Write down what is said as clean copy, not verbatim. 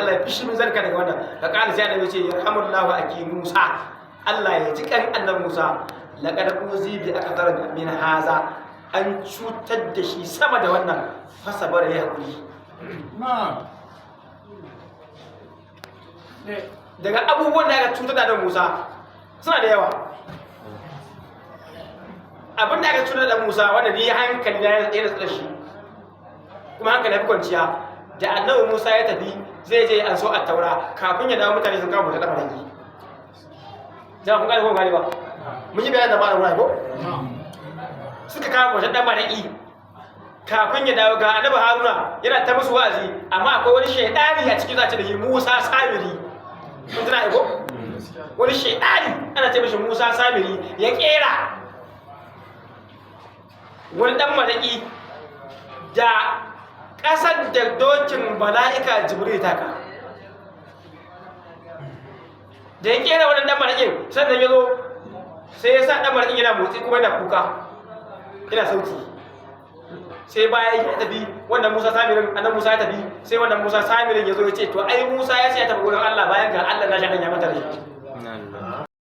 Allah ya fishi min zarka daga wannan ka kana sai annabi ce yarhamullahu aki Musa Allah ya ji kan annabi Musa laqad uzi bi akthar min haza an cutar da shi sama da wannan fasabar ya hakuri daga abubuwan da aka cutar da Musa suna da yawa abin da aka cutar da Musa wanda ni hankali na ya da shi kuma hankali ya fi kwanciya da annabi Musa ya tafi zai je an so a taura kafin ya dawo mutane sun kawo bauta da maraki za ku gane ko gane ba mun yi bayanin da ba da wuri ko suka kawo bauta da maraki kafin ya dawo ga annabi Haruna yana ta musu wa'azi amma akwai wani shaydani a cikin zace da shi Musa Samiri kun tana ko wani shaydani ana ce mishi Musa Samiri ya kera wani dan maraki da ƙasar da dokin mala'ika Jibril taka da ya kera wannan dan marakin sannan ya zo sai ya sa dan marakin yana motsi kuma yana kuka yana sauti sai bayan ya tafi wannan Musa Samirin annan Musa ya tafi sai wannan Musa Samirin ya zo ya ce to ai Musa ya ce ya tafi gurin Allah bayan ga Allah na shaɗan ya mata da shi